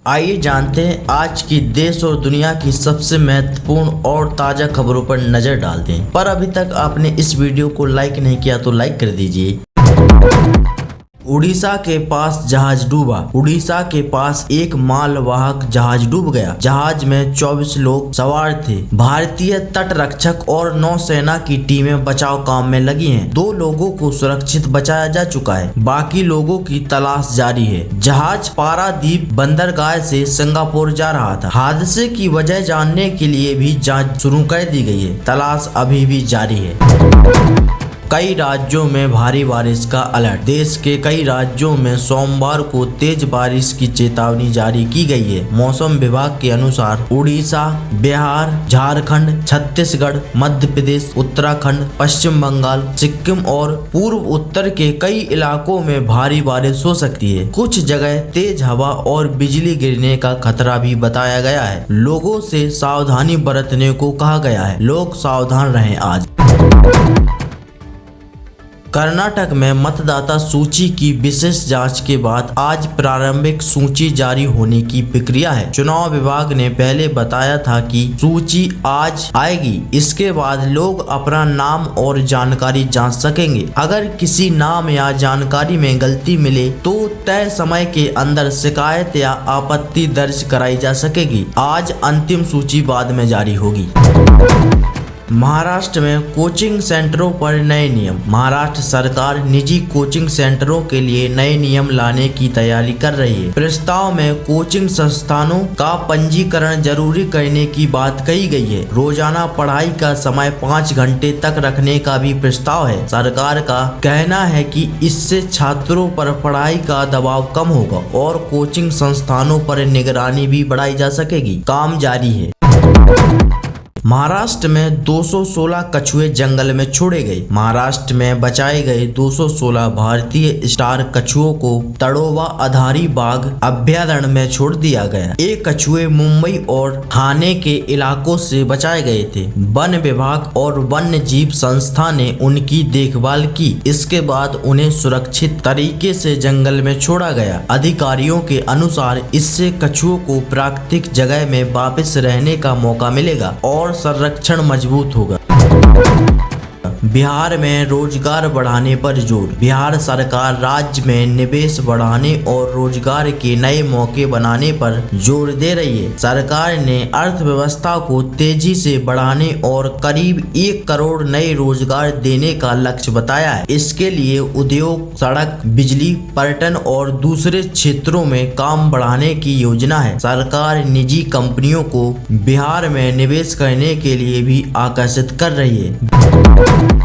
आइए जानते हैं आज की देश और दुनिया की सबसे महत्वपूर्ण और ताजा खबरों पर नजर डालते हैं। पर अभी तक आपने इस वीडियो को लाइक नहीं किया तो लाइक कर दीजिए। उड़ीसा के पास जहाज डूबा। उड़ीसा के पास एक मालवाहक जहाज डूब गया। जहाज में 24 लोग सवार थे। भारतीय तट रक्षक और नौसेना की टीमें बचाव काम में लगी हैं। 2 लोगों को सुरक्षित बचाया जा चुका है। बाकी लोगों की तलाश जारी है। जहाज पारादीप बंदरगाह से सिंगापुर जा रहा था। हादसे की वजह जानने के लिए भी जांच शुरू कर दी गई है। तलाश अभी भी जारी है। कई राज्यों में भारी बारिश का अलर्ट। देश के कई राज्यों में सोमवार को तेज बारिश की चेतावनी जारी की गई है। मौसम विभाग के अनुसार उड़ीसा, बिहार, झारखंड, छत्तीसगढ़, मध्य प्रदेश, उत्तराखंड, पश्चिम बंगाल, सिक्किम और पूर्व उत्तर के कई इलाकों में भारी बारिश हो सकती है। कुछ जगह तेज हवा और बिजली गिरने का खतरा भी बताया गया है। लोगों से सावधानी बरतने को कहा गया है। लोग सावधान रहें। आज कर्नाटक में मतदाता सूची की विशेष जांच के बाद आज प्रारंभिक सूची जारी होने की प्रक्रिया है। चुनाव विभाग ने पहले बताया था कि सूची आज आएगी। इसके बाद लोग अपना नाम और जानकारी जांच सकेंगे। अगर किसी नाम या जानकारी में गलती मिले तो तय समय के अंदर शिकायत या आपत्ति दर्ज कराई जा सकेगी। आज अंतिम सूची बाद में जारी होगी। महाराष्ट्र में कोचिंग सेंटरों पर नए नियम। महाराष्ट्र सरकार निजी कोचिंग सेंटरों के लिए नए नियम लाने की तैयारी कर रही है। प्रस्ताव में कोचिंग संस्थानों का पंजीकरण जरूरी करने की बात कही गई है। रोजाना पढ़ाई का समय 5 घंटे तक रखने का भी प्रस्ताव है। सरकार का कहना है कि इससे छात्रों पर पढ़ाई का दबाव कम होगा और कोचिंग संस्थानों पर निगरानी भी बढ़ाई जा सकेगी। काम जारी है। महाराष्ट्र में 216 कछुए जंगल में छोड़े गए। महाराष्ट्र में बचाए गए 216 भारतीय स्टार कछुओं को तड़ोवा अधारी बाघ अभ्यारण्य में छोड़ दिया गया। ये कछुए मुंबई और ठाणे के इलाकों से बचाए गए थे। वन विभाग और वन्य जीव संस्था ने उनकी देखभाल की। इसके बाद उन्हें सुरक्षित तरीके से जंगल में छोड़ा गया। अधिकारियों के अनुसार इससे कछुओं को प्राकृतिक जगह में वापस रहने का मौका मिलेगा और संरक्षण मजबूत होगा। बिहार में रोजगार बढ़ाने पर जोर। बिहार सरकार राज्य में निवेश बढ़ाने और रोजगार के नए मौके बनाने पर जोर दे रही है। सरकार ने अर्थव्यवस्था को तेजी से बढ़ाने और करीब 1 करोड़ नए रोजगार देने का लक्ष्य बताया है। इसके लिए उद्योग, सड़क, बिजली, पर्यटन और दूसरे क्षेत्रों में काम बढ़ाने की योजना है। सरकार निजी कंपनियों को बिहार में निवेश करने के लिए भी आकर्षित कर रही है।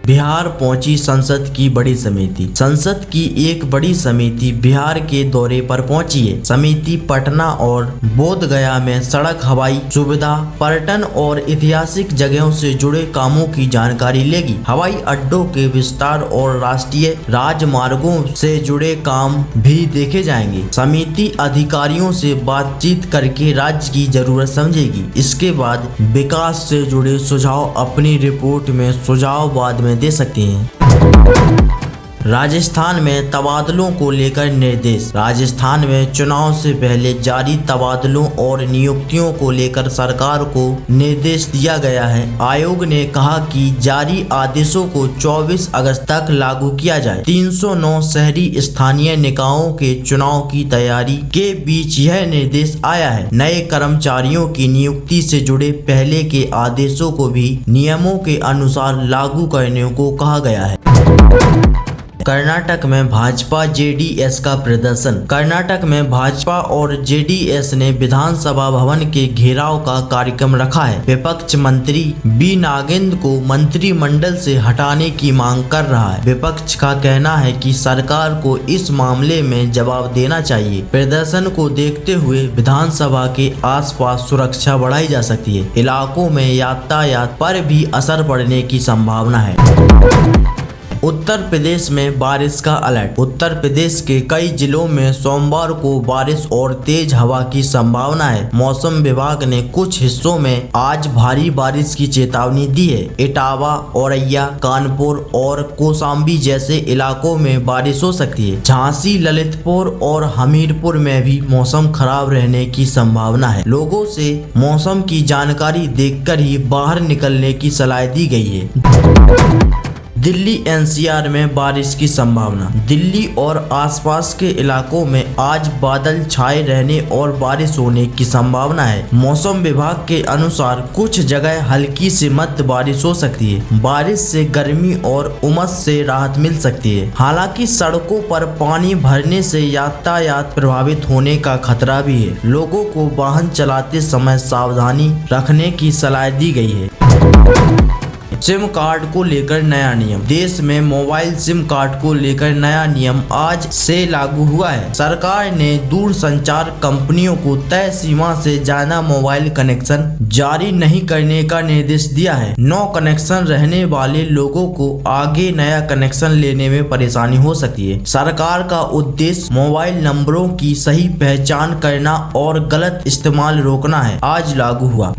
बिहार पहुंची संसद की बड़ी समिति। संसद की एक बड़ी समिति बिहार के दौरे पर पहुंची है। समिति पटना और बोधगया में सड़क, हवाई सुविधा, पर्यटन और ऐतिहासिक जगहों से जुड़े कामों की जानकारी लेगी। हवाई अड्डों के विस्तार और राष्ट्रीय राजमार्गों से जुड़े काम भी देखे जाएंगे। समिति अधिकारियों से बातचीत करके राज्य की जरूरत समझेगी। इसके बाद विकास से जुड़े सुझाव अपनी रिपोर्ट में सुझाव बाद में दे सकते हैं। राजस्थान में तबादलों को लेकर निर्देश। राजस्थान में चुनाव से पहले जारी तबादलों और नियुक्तियों को लेकर सरकार को निर्देश दिया गया है। आयोग ने कहा कि जारी आदेशों को 24 अगस्त तक लागू किया जाए। 309 शहरी स्थानीय निकायों के चुनाव की तैयारी के बीच यह निर्देश आया है। नए कर्मचारियों की नियुक्ति से जुड़े पहले के आदेशों को भी नियमों के अनुसार लागू करने को कहा गया है। कर्नाटक में भाजपा जेडीएस का प्रदर्शन। कर्नाटक में भाजपा और जेडीएस ने विधानसभा भवन के घेराव का कार्यक्रम रखा है। विपक्ष मंत्री बी नागेंद्र को मंत्रिमंडल से हटाने की मांग कर रहा है। विपक्ष का कहना है कि सरकार को इस मामले में जवाब देना चाहिए। प्रदर्शन को देखते हुए विधानसभा के आसपास सुरक्षा बढ़ाई जा सकती है। इलाकों में यातायात पर भी असर पड़ने की संभावना है। उत्तर प्रदेश में बारिश का अलर्ट। उत्तर प्रदेश के कई जिलों में सोमवार को बारिश और तेज हवा की संभावना है। मौसम विभाग ने कुछ हिस्सों में आज भारी बारिश की चेतावनी दी है। इटावा, औरैया, कानपुर और कौशाम्बी जैसे इलाकों में बारिश हो सकती है। झांसी, ललितपुर और हमीरपुर में भी मौसम खराब रहने की संभावना है। लोगों से मौसम की जानकारी देखकर ही बाहर निकलने की सलाह दी गई है। दिल्ली एनसीआर में बारिश की संभावना। दिल्ली और आसपास के इलाकों में आज बादल छाए रहने और बारिश होने की संभावना है। मौसम विभाग के अनुसार कुछ जगह हल्की से मध्य बारिश हो सकती है। बारिश से गर्मी और उमस से राहत मिल सकती है। हालांकि सड़कों पर पानी भरने से यातायात प्रभावित होने का खतरा भी है। लोगों को वाहन चलाते समय सावधानी रखने की सलाह दी गई है। सिम कार्ड को लेकर नया नियम। देश में मोबाइल सिम कार्ड को लेकर नया नियम आज से लागू हुआ है। सरकार ने दूरसंचार कंपनियों को तय सीमा से ज्यादा मोबाइल कनेक्शन जारी नहीं करने का निर्देश दिया है। नो कनेक्शन रहने वाले लोगों को आगे नया कनेक्शन लेने में परेशानी हो सकती है। सरकार का उद्देश्य मोबाइल नंबरों की सही पहचान करना और गलत इस्तेमाल रोकना है। आज लागू हुआ।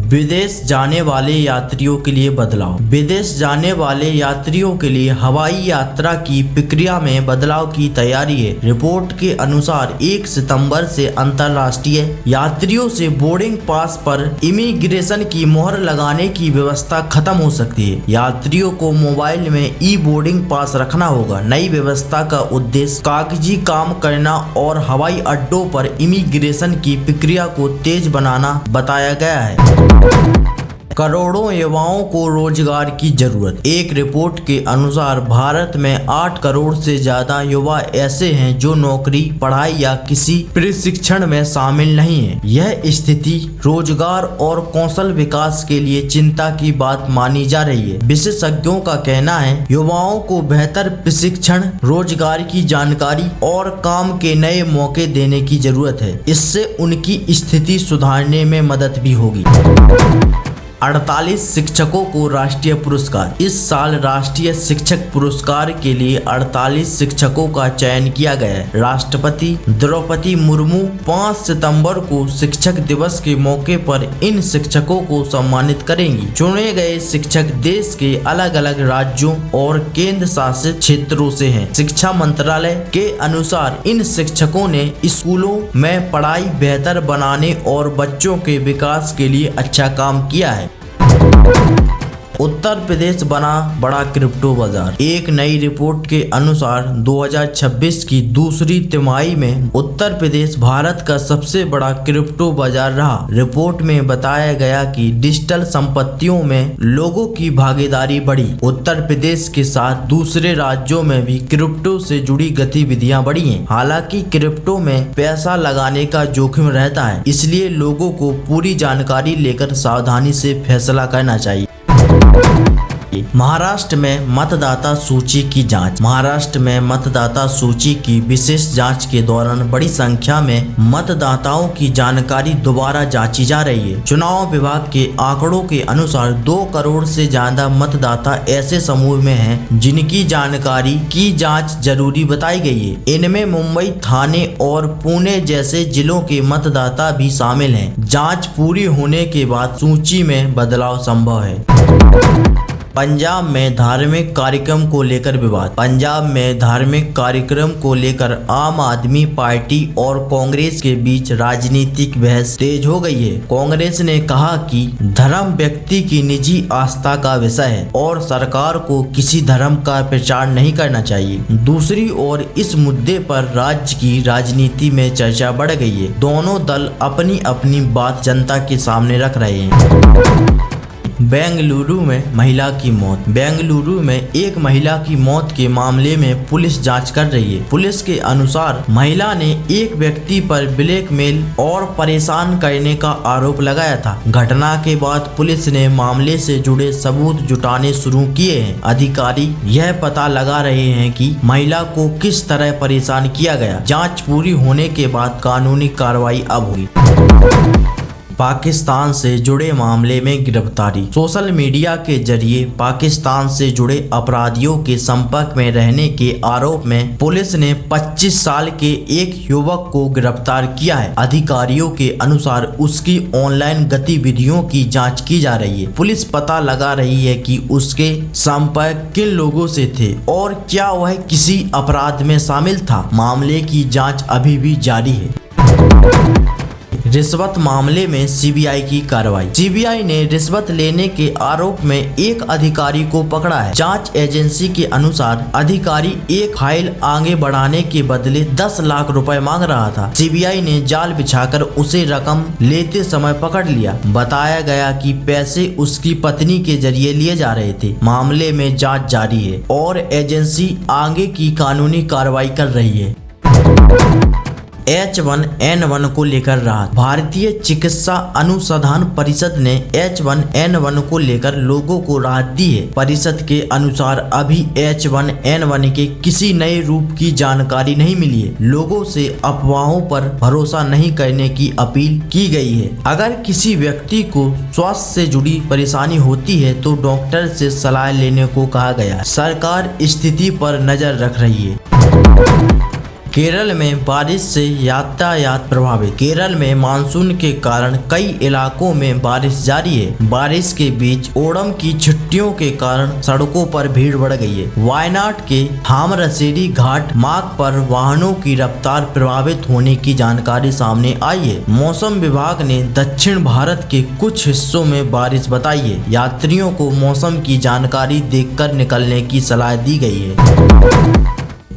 विदेश जाने वाले यात्रियों के लिए बदलाव। विदेश जाने वाले यात्रियों के लिए हवाई यात्रा की प्रक्रिया में बदलाव की तैयारी है। रिपोर्ट के अनुसार 1 सितंबर से अंतर्राष्ट्रीय यात्रियों से बोर्डिंग पास पर इमिग्रेशन की मोहर लगाने की व्यवस्था खत्म हो सकती है। यात्रियों को मोबाइल में ई बोर्डिंग पास रखना होगा। नई व्यवस्था का उद्देश्य कागजी काम करना और हवाई अड्डों पर इमिग्रेशन की प्रक्रिया को तेज बनाना बताया गया है। करोड़ों युवाओं को रोजगार की जरूरत। एक रिपोर्ट के अनुसार भारत में 8 करोड़ से ज्यादा युवा ऐसे हैं जो नौकरी, पढ़ाई या किसी प्रशिक्षण में शामिल नहीं है। यह स्थिति रोजगार और कौशल विकास के लिए चिंता की बात मानी जा रही है। विशेषज्ञों का कहना है युवाओं को बेहतर प्रशिक्षण, रोजगार की जानकारी और काम के नए मौके देने की जरूरत है। इससे उनकी स्थिति सुधारने में मदद भी होगी। 48 शिक्षकों को राष्ट्रीय पुरस्कार। इस साल राष्ट्रीय शिक्षक पुरस्कार के लिए 48 शिक्षकों का चयन किया गया है। राष्ट्रपति द्रौपदी मुर्मू 5 सितंबर को शिक्षक दिवस के मौके पर इन शिक्षकों को सम्मानित करेंगी। चुने गए शिक्षक देश के अलग अलग राज्यों और केंद्र शासित क्षेत्रों से हैं। शिक्षा मंत्रालय के अनुसार इन शिक्षकों ने स्कूलों में पढ़ाई बेहतर बनाने और बच्चों के विकास के लिए अच्छा काम किया है। उत्तर प्रदेश बना बड़ा क्रिप्टो बाजार। एक नई रिपोर्ट के अनुसार 2026 की दूसरी तिमाही में उत्तर प्रदेश भारत का सबसे बड़ा क्रिप्टो बाजार रहा। रिपोर्ट में बताया गया कि डिजिटल संपत्तियों में लोगों की भागीदारी बढ़ी। उत्तर प्रदेश के साथ दूसरे राज्यों में भी क्रिप्टो से जुड़ी गतिविधियां बढ़ी हैं। हालांकि क्रिप्टो में पैसा लगाने का जोखिम रहता है, इसलिए लोगों को पूरी जानकारी लेकर सावधानी से फैसला करना चाहिए। महाराष्ट्र में मतदाता सूची की जांच। महाराष्ट्र में मतदाता सूची की विशेष जांच के दौरान बड़ी संख्या में मतदाताओं की जानकारी दोबारा जांची जा रही है। चुनाव विभाग के आंकड़ों के अनुसार 2 करोड़ से ज्यादा मतदाता ऐसे समूह में हैं जिनकी जानकारी की जांच जरूरी बताई गई है। इनमें मुंबई, थाने और पुणे जैसे जिलों के मतदाता भी शामिल हैं। जांच पूरी होने के बाद सूची में बदलाव संभव है। पंजाब में धार्मिक कार्यक्रम को लेकर विवाद। पंजाब में धार्मिक कार्यक्रम को लेकर आम आदमी पार्टी और कांग्रेस के बीच राजनीतिक बहस तेज हो गई है। कांग्रेस ने कहा कि धर्म व्यक्ति की निजी आस्था का विषय है और सरकार को किसी धर्म का प्रचार नहीं करना चाहिए। दूसरी ओर इस मुद्दे पर राज्य की राजनीति में चर्चा बढ़ गई है। दोनों दल अपनी अपनी बात जनता के सामने रख रहे हैं। बेंगलुरु में महिला की मौत। बेंगलुरु में एक महिला की मौत के मामले में पुलिस जांच कर रही है। पुलिस के अनुसार महिला ने एक व्यक्ति पर ब्लैकमेल और परेशान करने का आरोप लगाया था। घटना के बाद पुलिस ने मामले से जुड़े सबूत जुटाने शुरू किए हैं। अधिकारी यह पता लगा रहे हैं कि महिला को किस तरह परेशान किया गया। जांच पूरी होने के बाद कानूनी कार्रवाई अब होगी। पाकिस्तान से जुड़े मामले में गिरफ्तारी। सोशल मीडिया के जरिए पाकिस्तान से जुड़े अपराधियों के संपर्क में रहने के आरोप में पुलिस ने 25 साल के एक युवक को गिरफ्तार किया है। अधिकारियों के अनुसार उसकी ऑनलाइन गतिविधियों की जांच की जा रही है। पुलिस पता लगा रही है कि उसके संपर्क किन लोगों से थे और क्या वह किसी अपराध में शामिल था। मामले की जांच अभी भी जारी है। रिश्वत मामले में सीबीआई की कार्रवाई। सीबीआई ने रिश्वत लेने के आरोप में एक अधिकारी को पकड़ा है। जांच एजेंसी के अनुसार अधिकारी एक फाइल आगे बढ़ाने के बदले 10 लाख रुपए मांग रहा था। सीबीआई ने जाल बिछाकर उसे रकम लेते समय पकड़ लिया। बताया गया कि पैसे उसकी पत्नी के जरिए लिए जा रहे थे। मामले में जांच जारी है और एजेंसी आगे की कानूनी कार्रवाई कर रही है। H1N1 को लेकर राहत। भारतीय चिकित्सा अनुसंधान परिषद ने H1N1 को लेकर लोगों को राहत दी है। परिषद के अनुसार अभी H1N1 के किसी नए रूप की जानकारी नहीं मिली है। लोगों से अफवाहों पर भरोसा नहीं करने की अपील की गई है। अगर किसी व्यक्ति को स्वास्थ्य से जुड़ी परेशानी होती है तो डॉक्टर से सलाह लेने को कहा गया है। सरकार स्थिति पर नजर रख रही है। केरल में बारिश से यातायात प्रभावित। केरल में मानसून के कारण कई इलाकों में बारिश जारी है। बारिश के बीच ओणम की छुट्टियों के कारण सड़कों पर भीड़ बढ़ गई है। वायनाड के थामरसेरी घाट मार्ग पर वाहनों की रफ्तार प्रभावित होने की जानकारी सामने आई है। मौसम विभाग ने दक्षिण भारत के कुछ हिस्सों में बारिश बताई है। यात्रियों को मौसम की जानकारी देखकर निकलने की सलाह दी गई है।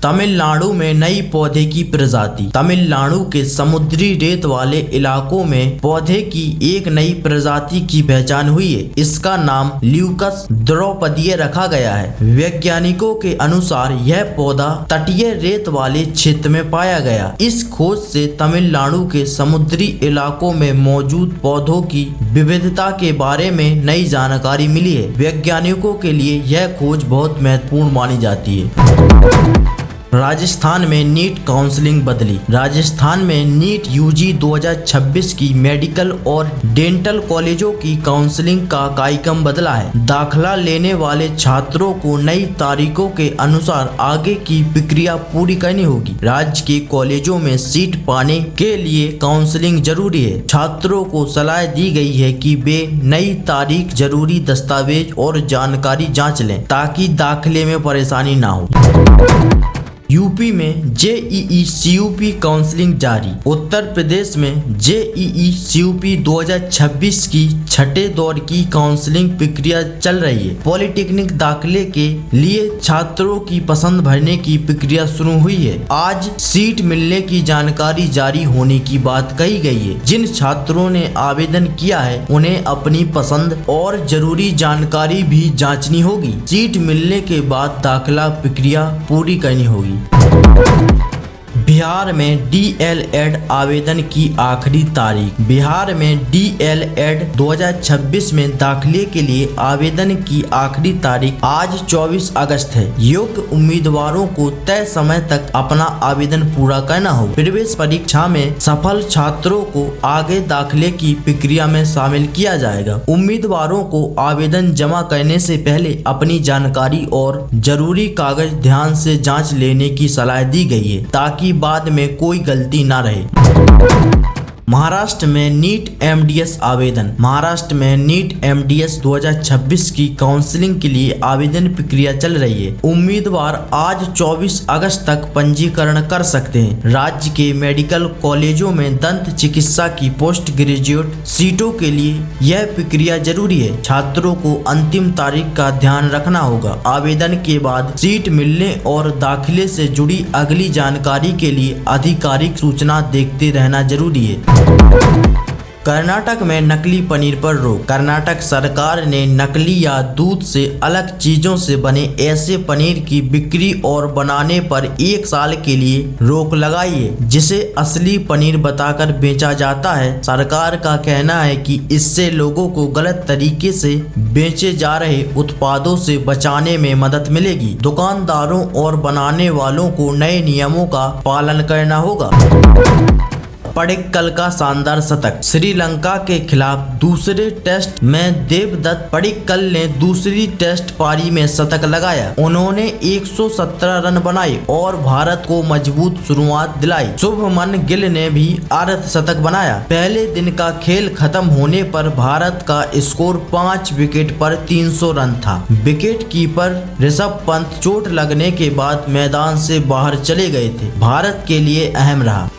तमिलनाडु में नई पौधे की प्रजाति। तमिलनाडु के समुद्री रेत वाले इलाकों में पौधे की एक नई प्रजाति की पहचान हुई है। इसका नाम ल्यूकस द्रौपदीय रखा गया है। वैज्ञानिकों के अनुसार यह पौधा तटीय रेत वाले क्षेत्र में पाया गया। इस खोज से तमिलनाडु के समुद्री इलाकों में मौजूद पौधों की विविधता के बारे में नई जानकारी मिली है। वैज्ञानिकों के लिए यह खोज बहुत महत्वपूर्ण मानी जाती है। राजस्थान में नीट काउंसलिंग बदली। राजस्थान में नीट यूजी 2026 की मेडिकल और डेंटल कॉलेजों की काउंसलिंग का कार्यक्रम बदला है। दाखिला लेने वाले छात्रों को नई तारीखों के अनुसार आगे की प्रक्रिया पूरी करनी होगी। राज्य के कॉलेजों में सीट पाने के लिए काउंसलिंग जरूरी है। छात्रों को सलाह दी गई है कि वे नई तारीख, जरूरी दस्तावेज और जानकारी जांच लें ताकि दाखिले में परेशानी ना हो। यूपी में जेईई सीयूपी काउंसलिंग जारी। उत्तर प्रदेश में जेईई सीयूपी 2026 की छठे दौर की काउंसलिंग प्रक्रिया चल रही है। पॉलिटेक्निक दाखिले के लिए छात्रों की पसंद भरने की प्रक्रिया शुरू हुई है। आज सीट मिलने की जानकारी जारी होने की बात कही गई है। जिन छात्रों ने आवेदन किया है उन्हें अपनी पसंद और जरूरी जानकारी भी जांचनी होगी। सीट मिलने के बाद दाखिला प्रक्रिया पूरी करनी होगी। बिहार में डीएलएड आवेदन की आखिरी तारीख। बिहार में डीएलएड 2026 में दाखिले के लिए आवेदन की आखिरी तारीख आज 24 अगस्त है। योग्य उम्मीदवारों को तय समय तक अपना आवेदन पूरा करना होगा। प्रवेश परीक्षा में सफल छात्रों को आगे दाखिले की प्रक्रिया में शामिल किया जाएगा। उम्मीदवारों को आवेदन जमा करने से पहले अपनी जानकारी और जरूरी कागज ध्यान से जांच लेने की सलाह दी गई है ताकि बाद में कोई गलती ना रहे। महाराष्ट्र में नीट एमडीएस आवेदन। महाराष्ट्र में नीट एमडीएस 2026 की काउंसलिंग के लिए आवेदन प्रक्रिया चल रही है। उम्मीदवार आज 24 अगस्त तक पंजीकरण कर सकते हैं। राज्य के मेडिकल कॉलेजों में दंत चिकित्सा की पोस्ट ग्रेजुएट सीटों के लिए यह प्रक्रिया जरूरी है। छात्रों को अंतिम तारीख का ध्यान रखना होगा। आवेदन के बाद सीट मिलने और दाखिले से जुड़ी अगली जानकारी के लिए आधिकारिक सूचना देखते रहना जरूरी है। कर्नाटक में नकली पनीर पर रोक। कर्नाटक सरकार ने नकली या दूध से अलग चीजों से बने ऐसे पनीर की बिक्री और बनाने पर 1 साल के लिए रोक लगाई है जिसे असली पनीर बताकर बेचा जाता है। सरकार का कहना है कि इससे लोगों को गलत तरीके से बेचे जा रहे उत्पादों से बचाने में मदद मिलेगी। दुकानदारों और बनाने वालों को नए नियमों का पालन करना होगा। पडिक्कल का शानदार शतक। श्रीलंका के खिलाफ दूसरे टेस्ट में देवदत्त पडिक्कल ने दूसरी टेस्ट पारी में शतक लगाया। उन्होंने 117 रन बनाए और भारत को मजबूत शुरुआत दिलाई। शुभमन गिल ने भी अर्धशतक बनाया। पहले दिन का खेल खत्म होने पर भारत का स्कोर 5 विकेट पर 300 रन था। विकेट कीपर ऋषभ पंत चोट लगने के बाद मैदान से बाहर चले गए थे। भारत के लिए अहम रहा।